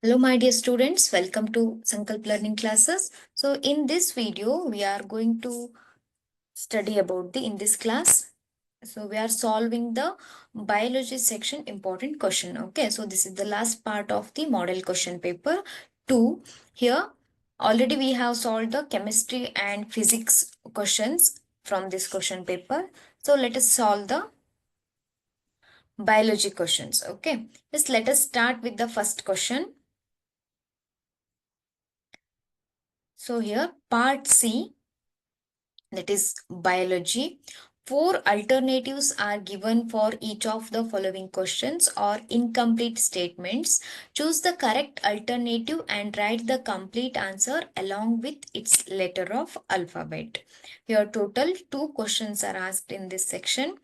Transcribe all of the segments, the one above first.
Hello, my dear students. Welcome to Sankalp Learning Classes. So, in this video, we are going to study about in this class. So, we are solving the biology section important question. Okay, so this is the last part of the model question paper 2. Here, already we have solved the chemistry and physics questions from this question paper. So, let us solve the biology questions. Okay, just let us start with the first question. So here part C, that is biology. 4 alternatives are given for each of the following questions or incomplete statements. Choose the correct alternative and write the complete answer along with its letter of alphabet. Here total 2 questions are asked in this section.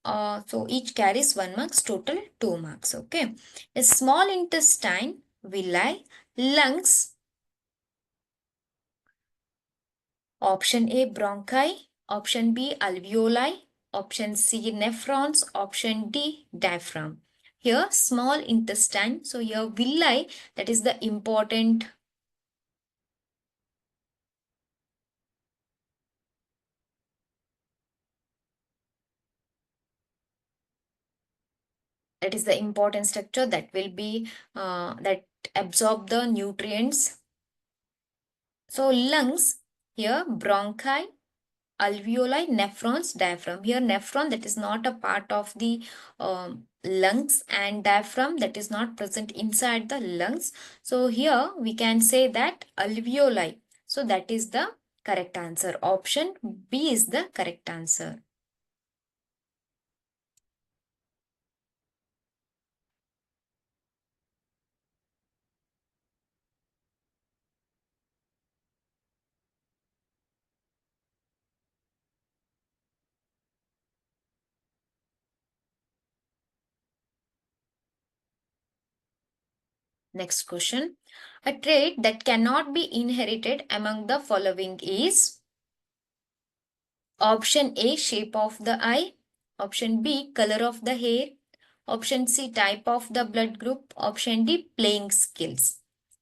So each carries 1 marks, total 2 marks. Okay. A small intestine, villi, lungs. Option A, bronchi. Option B, alveoli. Option C, nephrons. Option D, diaphragm. Here, small intestine. So here, villi, that is the important. That is the important structure that will be that absorb the nutrients. So lungs, here bronchi, alveoli, nephrons, diaphragm. Here nephron, that is not a part of the lungs, and diaphragm, that is not present inside the lungs. So here we can say that alveoli. So that is the correct answer. Option B is the correct answer. Next question. A trait that cannot be inherited among the following is option A, shape of the eye. Option B, color of the hair. Option C, type of the blood group. Option D, playing skills.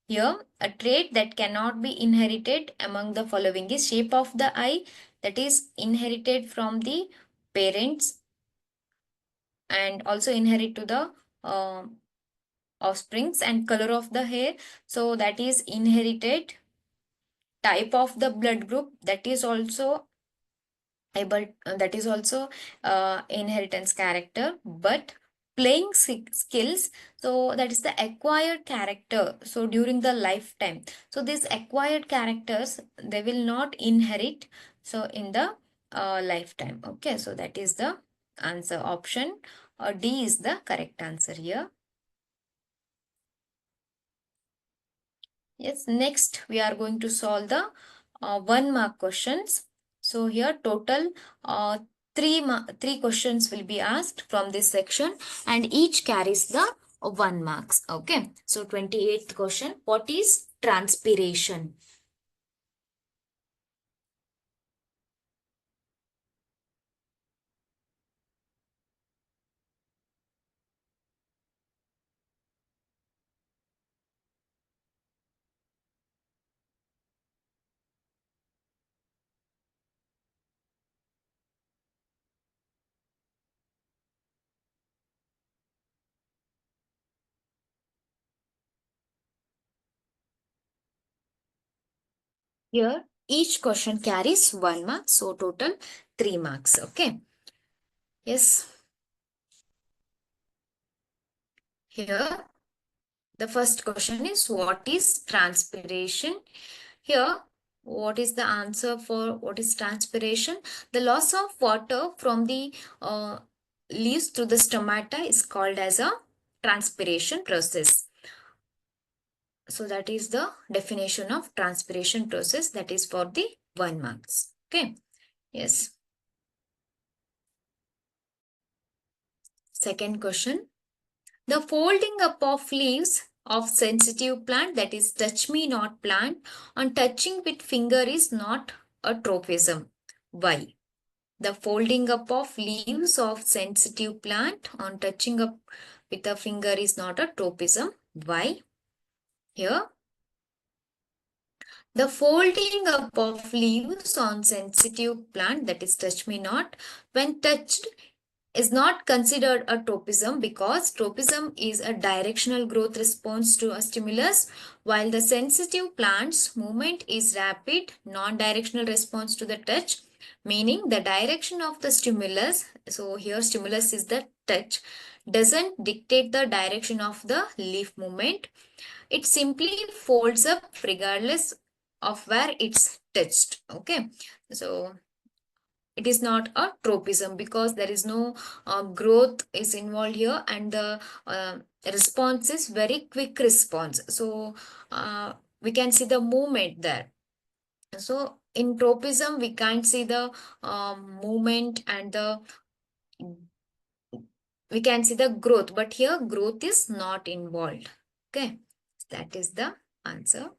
Here, a trait that cannot be inherited among the following is shape of the eye, that is inherited from the parents and also inherit to the offsprings, and color of the hair, so that is inherited. Type of the blood group, that is also able that is also inheritance character, but playing skills, so that is the acquired character, so during the lifetime. So these acquired characters, they will not inherit so in the lifetime. Okay, so that is the answer. Option D is the correct answer here. Yes, next we are going to solve the 1 mark questions. So here total uh, three questions will be asked from this section, and each carries the 1 marks. Okay. So 28th question. What is transpiration? Here each question carries 1 mark. So total 3 marks. Okay. Yes. Here the first question is, what is transpiration? Here, what is the answer for what is transpiration? The loss of water from the leaves to the stomata is called as a transpiration process. So that is the definition of transpiration process, that is for the 1 marks. Okay. Yes. Second question. The folding up of leaves of sensitive plant, that is touch me not plant, on touching with finger is not a tropism. Why? The folding up of leaves of sensitive plant on touching up with a finger is not a tropism. Why? Here, the folding up of leaves on sensitive plant, that is touch me not, when touched is not considered a tropism because tropism is a directional growth response to a stimulus, while the sensitive plant's movement is rapid non-directional response to the touch, meaning the direction of the stimulus, so here stimulus is the touch, doesn't dictate the direction of the leaf movement. It simply folds up regardless of where it's touched. Okay, so it is not a tropism because there is no growth is involved here, and the response is very quick response. So we can see the movement there. So in tropism we can't see the movement and the we can see the growth, but here growth is not involved. Okay, that is the answer.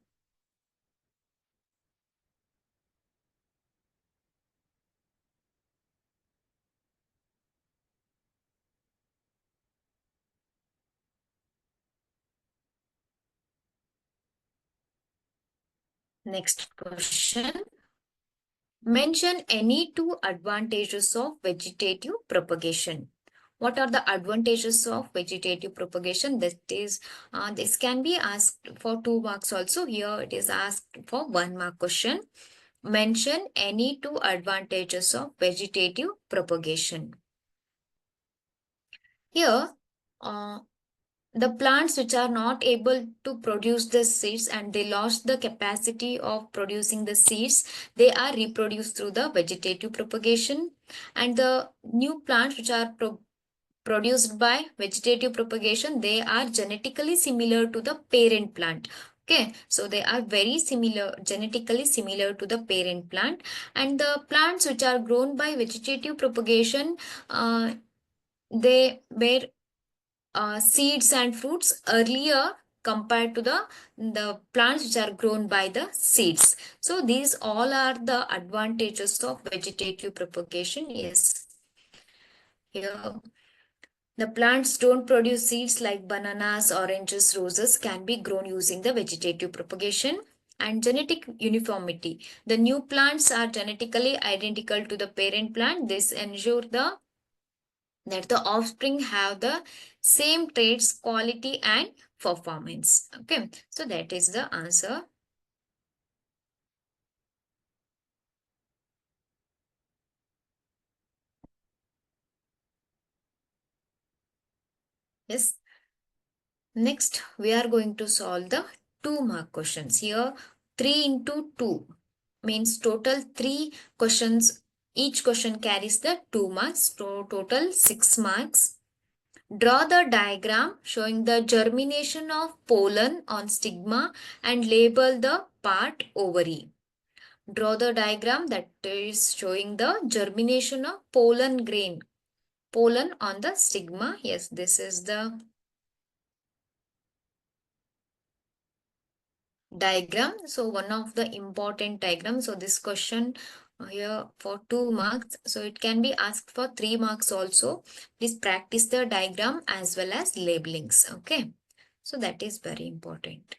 Next question. Mention any two advantages of vegetative propagation. What are the advantages of vegetative propagation? That is, this can be asked for 2 marks also. Here it is asked for 1 mark question. Mention any two advantages of vegetative propagation. Here, uh, the plants which are not able to produce the seeds and they lost the capacity of producing the seeds, they are reproduced through the vegetative propagation, and the new plants which are produced by vegetative propagation, they are genetically similar to the parent plant. Okay, so they are very similar, genetically similar to the parent plant, and the plants which are grown by vegetative propagation, they bear seeds and fruits earlier compared to the plants which are grown by the seeds. So these all are the advantages of vegetative propagation. Yes, here the plants don't produce seeds like bananas, oranges, roses can be grown using the vegetative propagation. And genetic uniformity. The new plants are genetically identical to the parent plant. This ensure that the offspring have the same traits, quality and performance. Okay, so that is the answer. Yes. Next, we are going to solve the 2 mark questions. Here, 3 into 2 means total 3 questions. Each question carries the 2 marks, so total 6 marks. Draw the diagram showing the germination of pollen on stigma and label the part ovary. Draw the diagram that is showing the germination of pollen grain, pollen on the stigma. Yes, this is the diagram. So one of the important diagrams. So this question here for 2 marks. So it can be asked for 3 marks also. Please practice the diagram as well as labelings. Okay. So that is very important.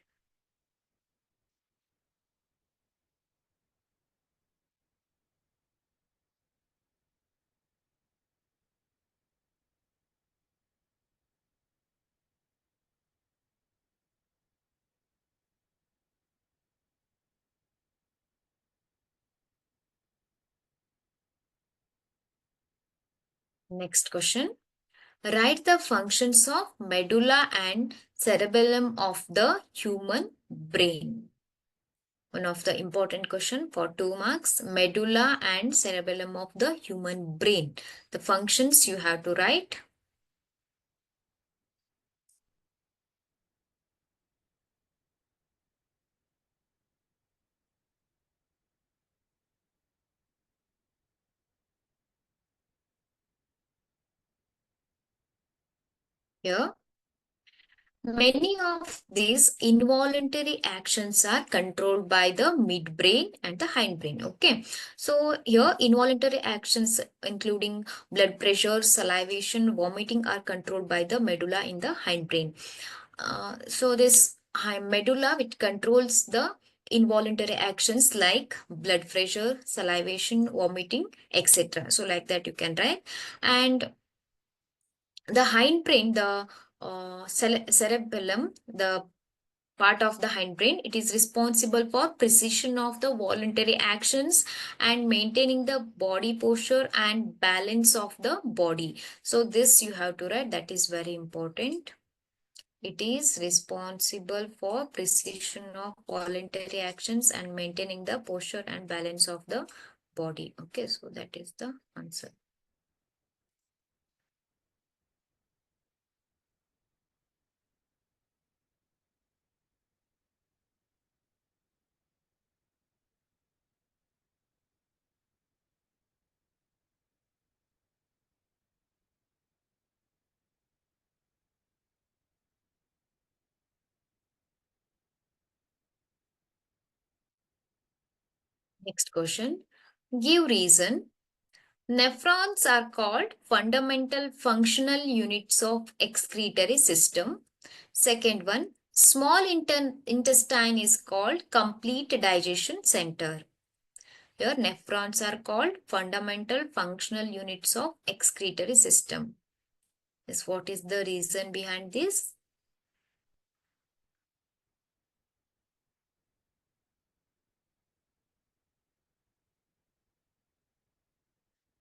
Next question. Write the functions of medulla and cerebellum of the human brain. One of the important question for 2 marks, medulla and cerebellum of the human brain. The functions you have to write. Here, many of these involuntary actions are controlled by the midbrain and the hindbrain. Okay, so here involuntary actions including blood pressure, salivation, vomiting are controlled by the medulla in the hindbrain. So this medulla, which controls the involuntary actions like blood pressure, salivation, vomiting, etc. So like that you can write. And the hindbrain, the cerebellum, the part of the hindbrain, it is responsible for precision of the voluntary actions and maintaining the body posture and balance of the body. So this you have to write, that is very important. It is responsible for precision of voluntary actions and maintaining the posture and balance of the body. Okay, so that is the answer. Next question. Give reason. Nephrons are called fundamental functional units of excretory system. Second one, small intestine is called complete digestion center. Here, nephrons are called fundamental functional units of excretory system. Yes, what is the reason behind this?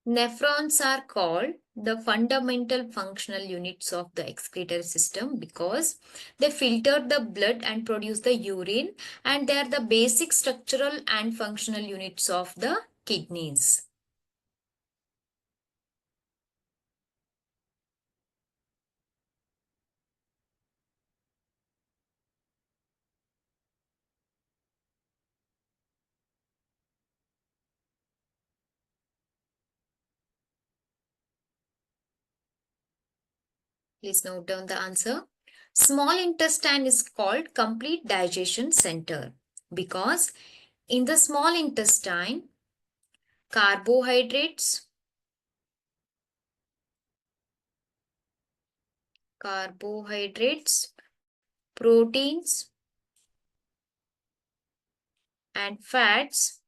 Nephrons are called the fundamental functional units of the excretory system because they filter the blood and produce the urine, and they are the basic structural and functional units of the kidneys. Please note down the answer. Small intestine is called complete digestion center because in the small intestine, carbohydrates, proteins, and fats,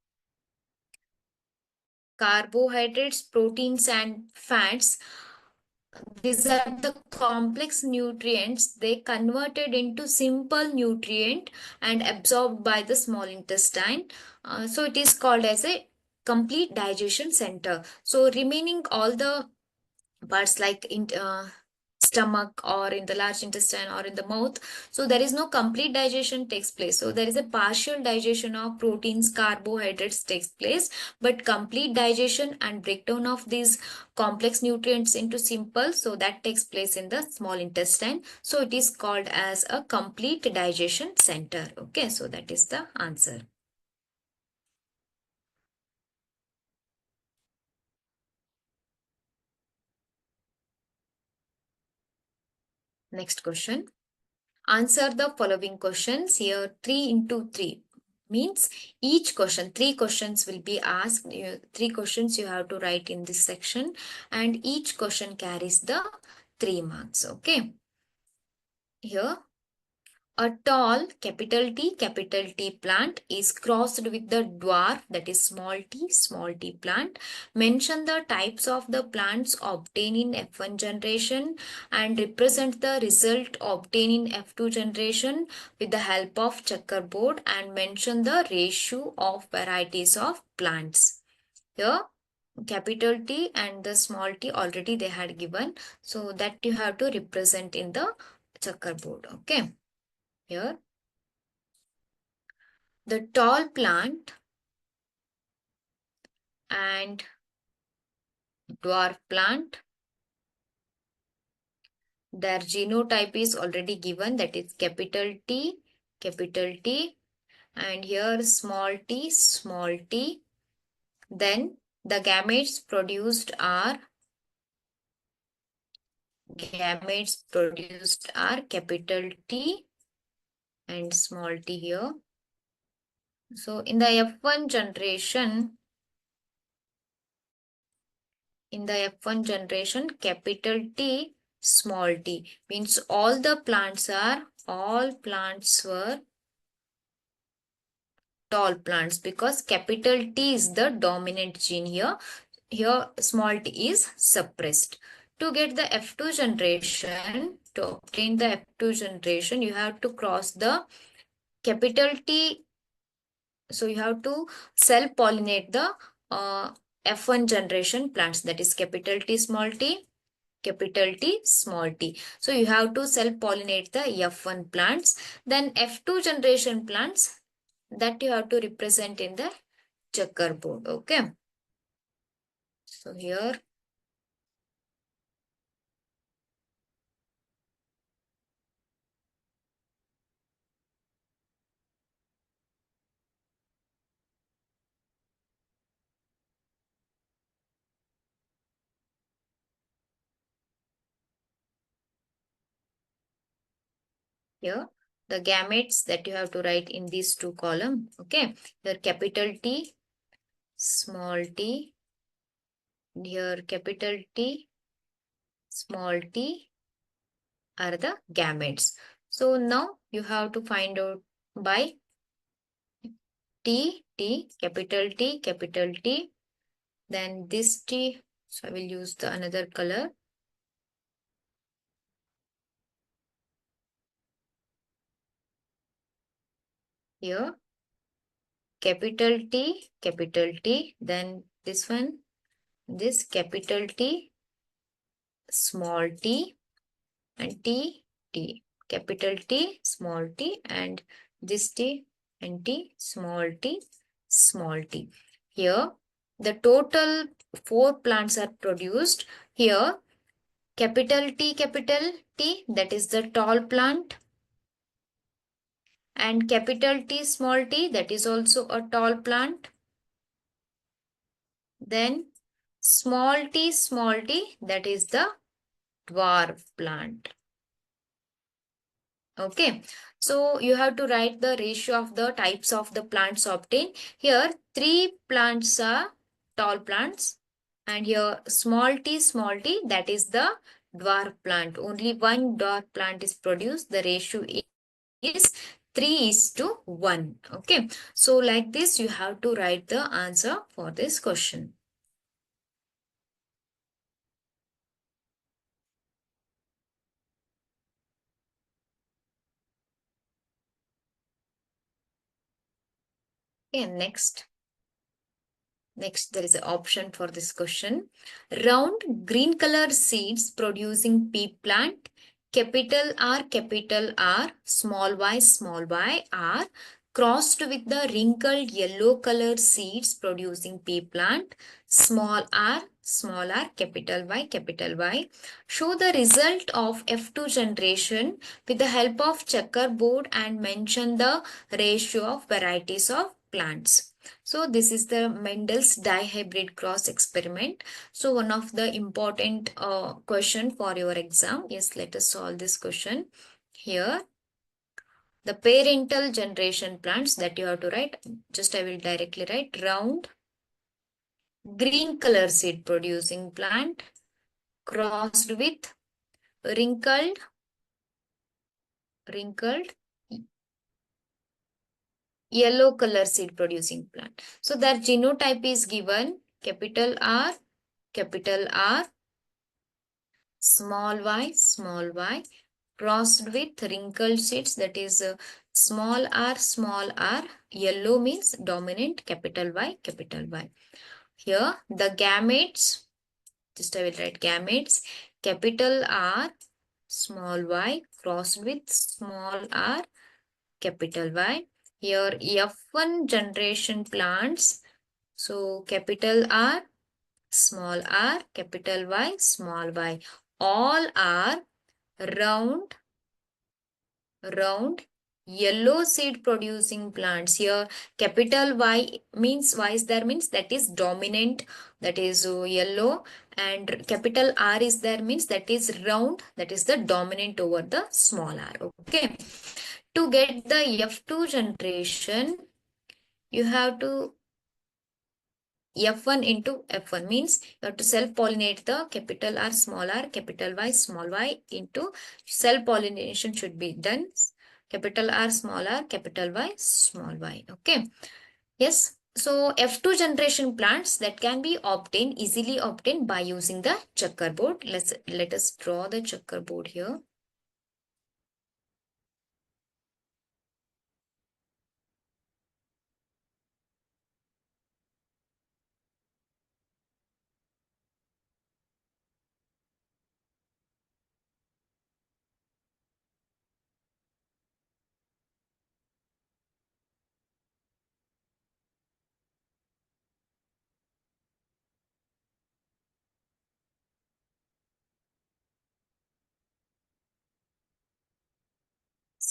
proteins, and fats, these are the complex nutrients. They converted into simple nutrient and absorbed by the small intestine. So it is called as a complete digestion center. So remaining all the parts like in stomach or in the large intestine or in the mouth, so there is no complete digestion takes place. So there is a partial digestion of proteins, carbohydrates takes place, but complete digestion and breakdown of these complex nutrients into simple, so that takes place in the small intestine. So it is called as a complete digestion center. Okay, so that is the answer. Next question. Answer the following questions. Here 3 into 3 means each question, 3 questions will be asked. 3 questions you have to write in this section, and each question carries the 3 marks. Okay. Here, a tall capital T plant is crossed with the dwarf, that is small t plant. Mention the types of the plants obtained in F1 generation and represent the result obtained in F2 generation with the help of checkerboard, and mention the ratio of varieties of plants. Here, capital T and the small t already they had given, so that you have to represent in the checkerboard. Okay. Here, the tall plant and dwarf plant, their genotype is already given, that is capital T, and here small t. Then the gametes produced are capital T and small t here. So in the F1 generation, capital T, small t means all the plants are all plants were tall plants because capital T is the dominant gene here. Here small t is suppressed. To get the F2 generation, to obtain the F2 generation, you have to cross the capital T. So you have to self-pollinate the F1 generation plants, that is capital T, small t, capital T, small t. So you have to self-pollinate the F1 plants. Then F2 generation plants, that you have to represent in the checkerboard. Okay. So here here the gametes that you have to write in these two columns. Okay. Here capital T, small t, here capital T, small t are the gametes. So now you have to find out by capital T, capital T. Then this T, so I will use the another color. Here, capital T, then this one, this capital T, small t, and T, capital T, small t, and this T, and T, small t, small t. Here, the total 4 plants are produced. Here, capital T, that is the tall plant, and capital T, small t, that is also a tall plant. Then small t, that is the dwarf plant. Okay, so you have to write the ratio of the types of the plants obtained. Here 3 plants are tall plants, and here small t, that is the dwarf plant. Only one dwarf plant is produced. The ratio is 3:1. Okay, so like this you have to write the answer for this question. Okay, next, there is an option for this question. Round green color seeds producing pea plant, capital R, small y are crossed with the wrinkled yellow color seeds producing pea plant, small r, capital Y. Show the result of F2 generation with the help of checkerboard and mention the ratio of varieties of plants. So this is the Mendel's dihybrid cross experiment. So one of the important question for your exam. Yes, let us solve this question. Here, the parental generation plants that you have to write. Just I will directly write round green color seed producing plant crossed with wrinkled yellow color seed producing plant. So their genotype is given capital R, small y, crossed with wrinkled seeds, that is small r, yellow means dominant, capital Y. Here the gametes, just I will write gametes, capital R, small y, crossed with small r, capital Y. Here F1 generation plants, so capital R, capital Y, small y. All are round yellow seed producing plants. Here capital Y means, Y is there means that is dominant, that is yellow, and capital R is there means that is round, that is the dominant over the small r. Okay, to get the F2 generation you have to F1 into F1 means you have to self-pollinate the capital R, capital Y into self-pollination should be done. capital R, small r, capital Y, small y. Okay. Yes. So F2 generation plants that can be obtained, easily obtained by using the checkerboard. Let us draw the checkerboard here.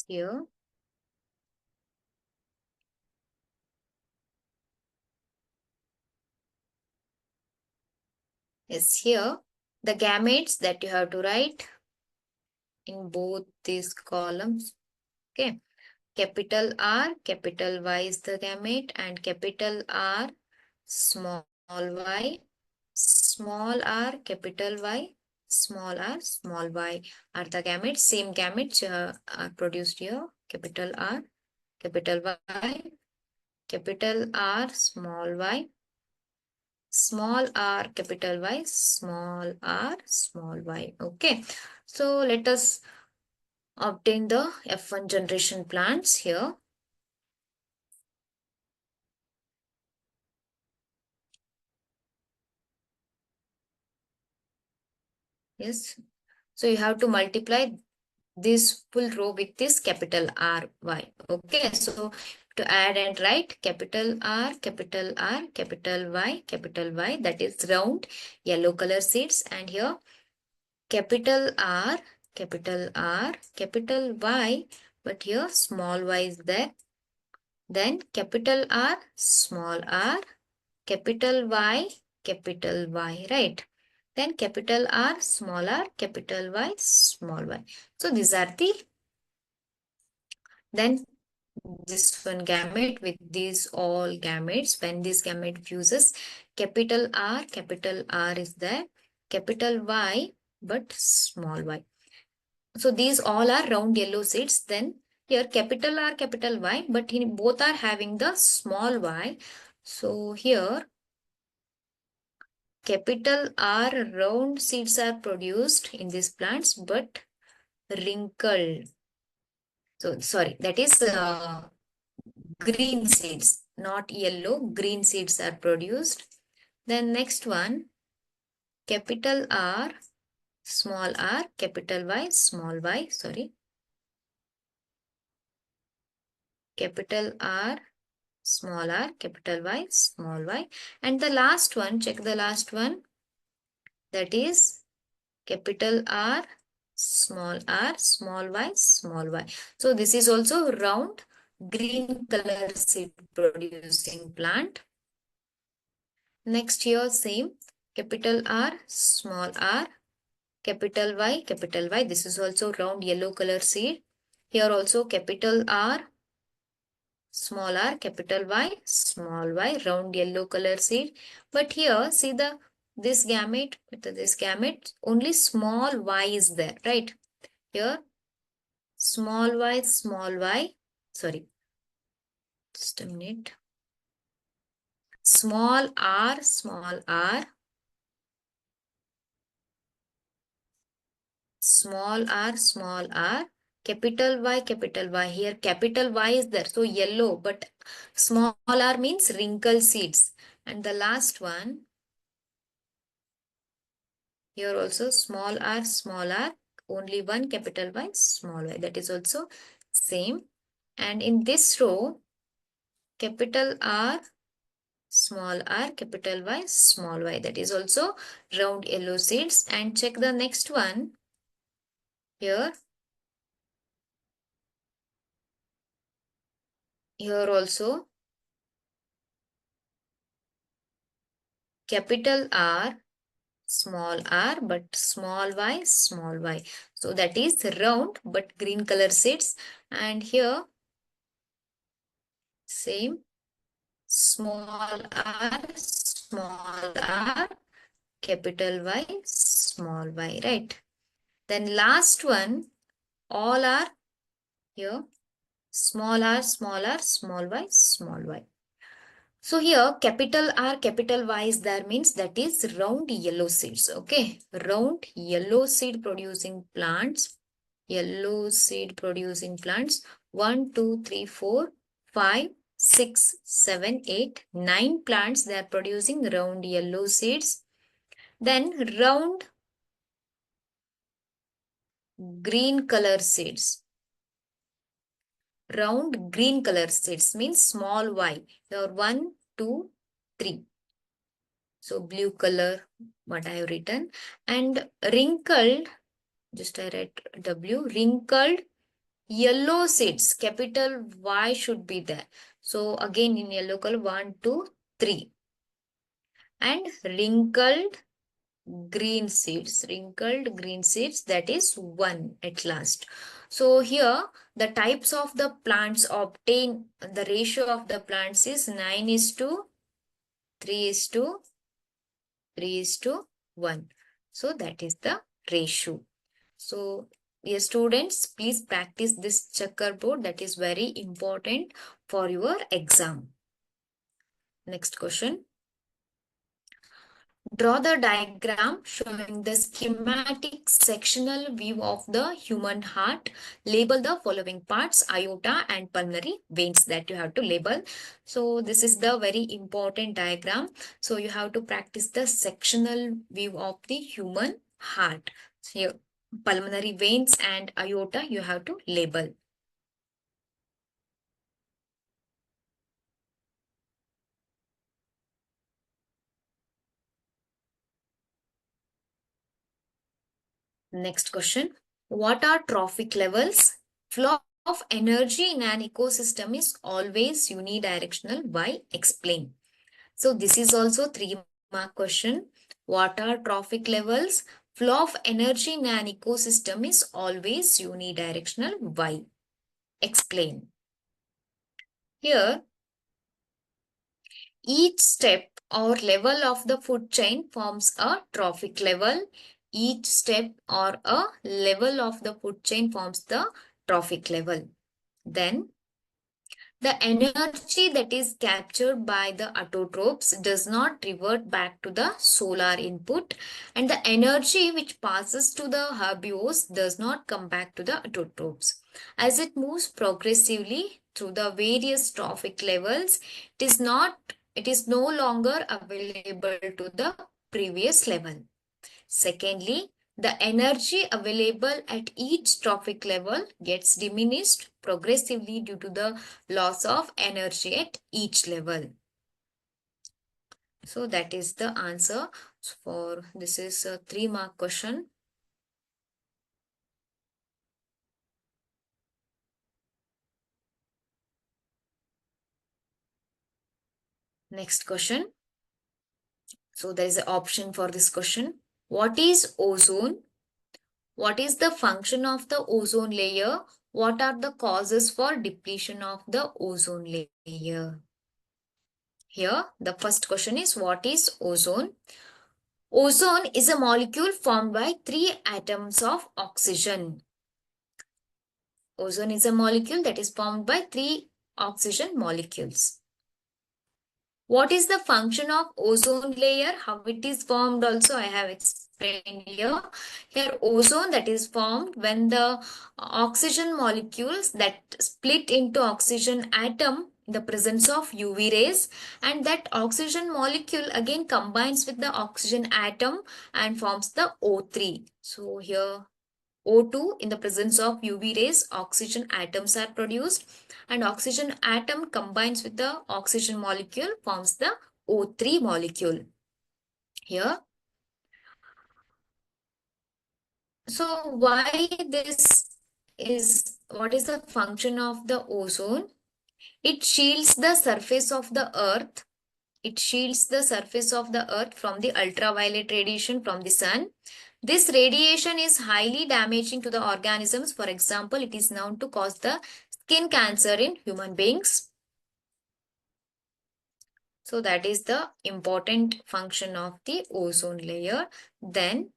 Here. Yes, here the gametes that you have to write in both these columns. Okay. Capital R, capital Y is the gamete, and capital R, small y, small r, capital Y, small r, small y are the gametes. Same gametes are produced here. Capital R, capital Y, capital R, small r, capital Y, small r, small y. Okay. So let us obtain the F1 generation plants here. Yes. So you have to multiply this full row with this capital R, Y. Okay. So to add and write capital R, capital R, capital Y, that is round yellow color seeds. And here capital R, capital R, capital Y, but here small y is there. Then capital R, small r, capital Y, right? Then capital R, small r, capital Y, small y. So these are the, then this one gamete with these all gametes. When this gamete fuses, capital R is there, capital Y, but small y. So these all are round yellow seeds. Then here capital R, capital Y, but both are having the small y. So here capital R round seeds are produced in these plants, but wrinkled. So sorry, that is green seeds, not yellow. Green seeds are produced. Then next one, capital R, small r, capital Y, small y. Sorry, capital R, small r, capital Y, small y. And the last one, check the last one. That is capital R, small y, small y. So this is also round green color seed producing plant. Next here same capital R, small r, capital Y. This is also round yellow color seed. Here also capital R, small r, capital Y, small y, round yellow color seed. But here see this gamete, only small y is there, right? Here small y, sorry, just a minute. Small r, small r, capital Y. Here capital Y is there, so yellow, but small r means wrinkle seeds. And the last one, here also small r, only one capital Y, small y. That is also same. And in this row, capital R, small r, capital Y, small y. That is also round yellow seeds. And check the next one. Here also capital R, small r, but small y. So that is round but green color seeds. And here same small r, capital Y, small y, right? Then last one, all are here. Small r, small r, small y, small y. So here capital R, capital Y is there means that is round yellow seeds. Okay. Round yellow seed producing plants. Yellow seed producing plants. 1, 2, 3, 4, 5, 6, 7, 8, 9 plants they are producing round yellow seeds. Then round green color seeds. Round green color seeds means small y. Here 1, 2, 3. So blue color, what I have written. And wrinkled, just I write W, wrinkled yellow seeds. Capital Y should be there. So again in yellow color, 1, 2, 3. And wrinkled green seeds. Wrinkled green seeds, that is 1 at last. So here the types of the plants obtain, the ratio of the plants is 9 is to 3 is to 3 is to 1. So that is the ratio. So dear students, please practice this checkerboard. That is very important for your exam. Next question. Draw the diagram showing the schematic sectional view of the human heart. Label the following parts, aorta and pulmonary veins that you have to label. So this is the very important diagram. So you have to practice the sectional view of the human heart. So here, pulmonary veins and aorta you have to label. Next question. What are trophic levels? Flow of energy in an ecosystem is always unidirectional. Why? Explain. So this is also 3-mark question. What are trophic levels? Flow of energy in an ecosystem is always unidirectional. Why? Explain. Here, each step or level of the food chain forms a trophic level. Each step or a level of the food chain forms the trophic level. Then, the energy that is captured by the autotrophs does not revert back to the solar input, and the energy which passes to the herbivores does not come back to the autotrophs. As it moves progressively through the various trophic levels, it is no longer available to the previous level. Secondly, the energy available at each trophic level gets diminished progressively due to the loss of energy at each level. So that is the answer for this is a 3-mark question. Next question. So there is an option for this question. What is ozone? What is the function of the ozone layer? What are the causes for depletion of the ozone layer? Here, the first question is, what is ozone? Ozone is a molecule formed by 3 atoms of oxygen. Ozone is a molecule that is formed by 3 oxygen molecules. What is the function of ozone layer? How it is formed also I have explained here. Here ozone that is formed when the oxygen molecules that split into oxygen atom in the presence of UV rays, and that oxygen molecule again combines with the oxygen atom and forms the O3. So here O2 in the presence of UV rays, oxygen atoms are produced, and oxygen atom combines with the oxygen molecule forms the O3 molecule. Here, so why this is, what is the function of the ozone? It shields the surface of the earth. It shields the surface of the earth from the ultraviolet radiation from the sun. This radiation is highly damaging to the organisms. For example, it is known to cause the skin cancer in human beings. So that is the important function of the ozone layer. Then,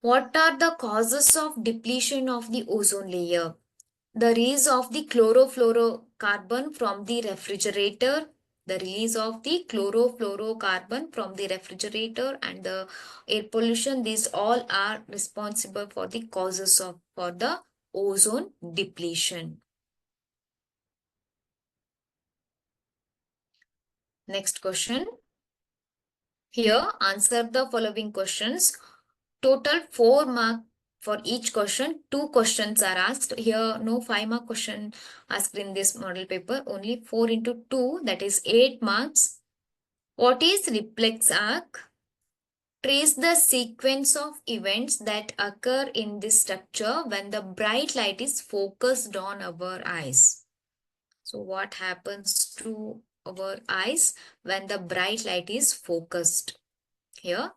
What are the causes of depletion of the ozone layer? The release of the chlorofluorocarbon from the refrigerator, the release of the chlorofluorocarbon from the refrigerator and the air pollution, these all are responsible for the causes of for the ozone depletion. Next question. Here, answer the following questions. Total 4 mark for each question. 2 questions are asked. Here, no 5 mark question asked in this model paper. Only 4 into 2, that is 8 marks. What is reflex arc? Trace the sequence of events that occur in this structure when the bright light is focused on our eyes. So what happens to our eyes when the bright light is focused? Here,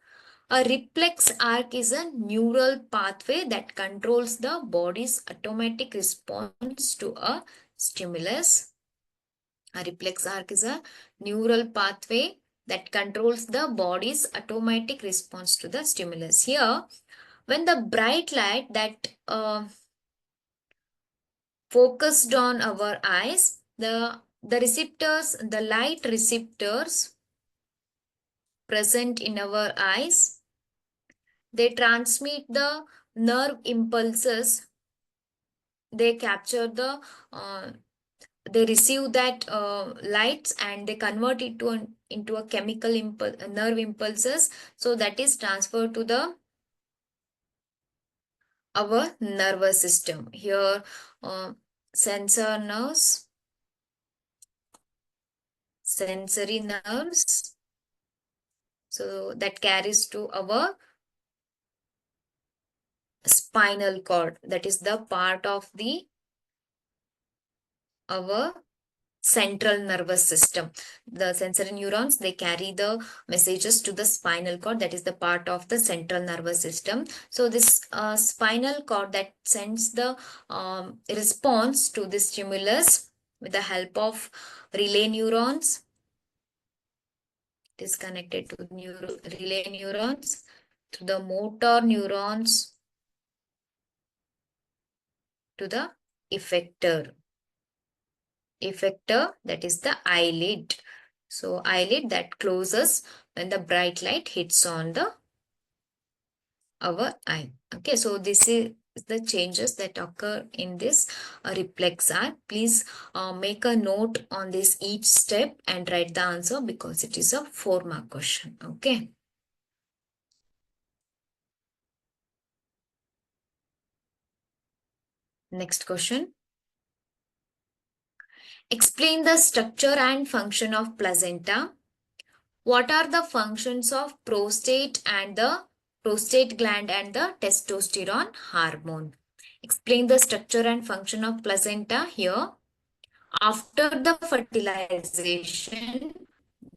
a reflex arc is a neural pathway that controls the body's automatic response to a stimulus. A reflex arc is a neural pathway that controls the body's automatic response to the stimulus. Here, when the bright light that focused on our eyes, the light receptors present in our eyes, they transmit the nerve impulses. They capture they receive that lights and they convert it into a chemical nerve impulses. So that is transferred to the our nervous system. Here, uh, sensor nerves, sensory nerves. So that carries to our spinal cord. That is the part of the our central nervous system. The sensory neurons, they carry the messages to the spinal cord, that is the part of the central nervous system. So this spinal cord that sends the response to the stimulus with the help of relay neurons. It is connected to relay neurons, to the motor neurons, to the effector. Effector, that is the eyelid. So eyelid that closes when the bright light hits on our eye. Okay, so this is the changes that occur in this reflex arc. Please make a note on this each step and write the answer because it is a 4 mark question. Okay. Next question. Explain the structure and function of placenta. What are the functions of prostate gland and the testosterone hormone? Explain the structure and function of placenta here. After the fertilization,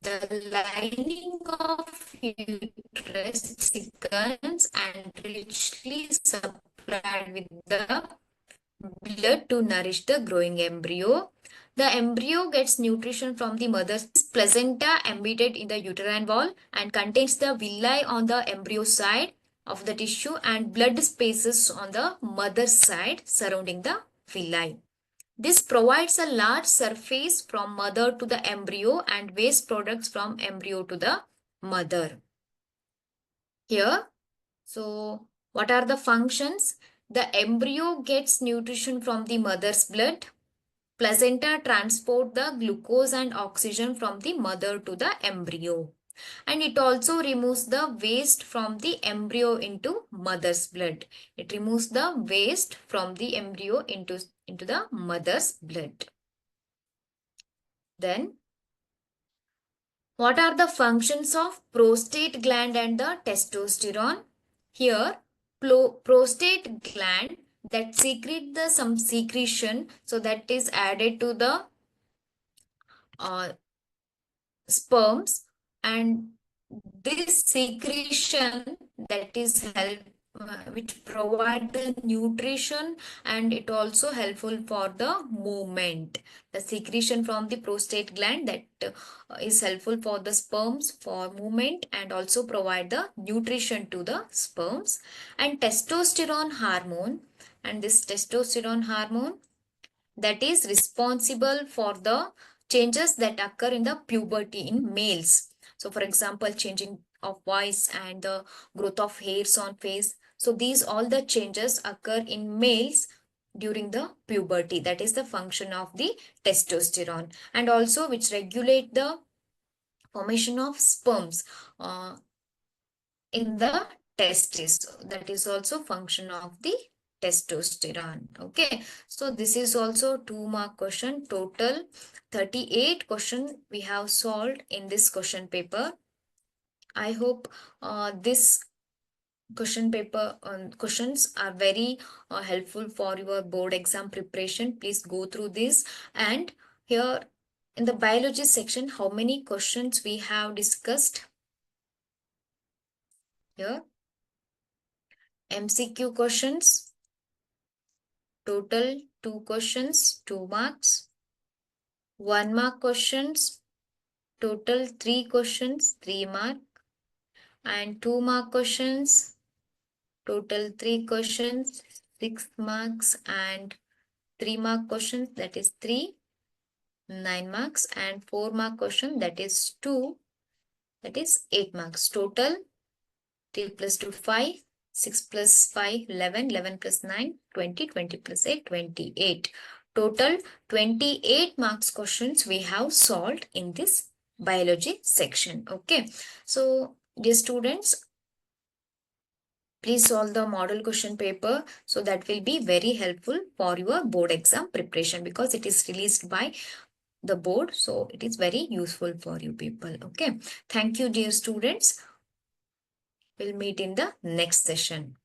the lining of uterus thickens and richly supplied with the blood to nourish the growing embryo. The embryo gets nutrition from the mother's placenta embedded in the uterine wall and contains the villi on the embryo side of the tissue and blood spaces on the mother's side surrounding the villi. This provides a large surface from mother to the embryo and waste products from embryo to the mother. Here, so what are the functions? The embryo gets nutrition from the mother's blood. Placenta transport the glucose and oxygen from the mother to the embryo. And it also removes the waste from the embryo into mother's blood. It removes the waste from the embryo into the mother's blood. Then, what are the functions of prostate gland and the testosterone? Here, prostate gland that secrete some secretion, so that is added to the sperms, and this secretion that is help which provide the nutrition, and it also helpful for the movement. The secretion from the prostate gland that is helpful for the sperms for movement and also provide the nutrition to the sperms. And testosterone hormone, and this testosterone hormone that is responsible for the changes that occur in the puberty in males. So for example, changing of voice and the growth of hairs on face. So these all the changes occur in males during the puberty. That is the function of the testosterone, and also which regulate the formation of sperms in the testis. That is also function of the testosterone. Okay, so this is also 2 mark question. Total 38 question we have solved in this question paper. I hope this question paper questions are very helpful for your board exam preparation. Please go through this. And here in the biology section, how many questions we have discussed? Here MCQ questions, total 2 questions, 2 marks. 1 mark questions, total 3 questions, 3 mark. And 2 mark questions, total 3 questions, 6 marks. And 3 mark questions, that is 3, 9 marks. And 4 mark question, that is 2, that is 8 marks. Total 3 plus 2, 5. 6 plus 5, 11. 11 plus 9, 20. 20 plus 8, 28. Total 28 marks questions we have solved in this biology section. Okay. So, dear students, please solve the model question paper. So that will be very helpful for your board exam preparation because it is released by the board. So it is very useful for you people. Okay. Thank you, dear students. We'll meet in the next session.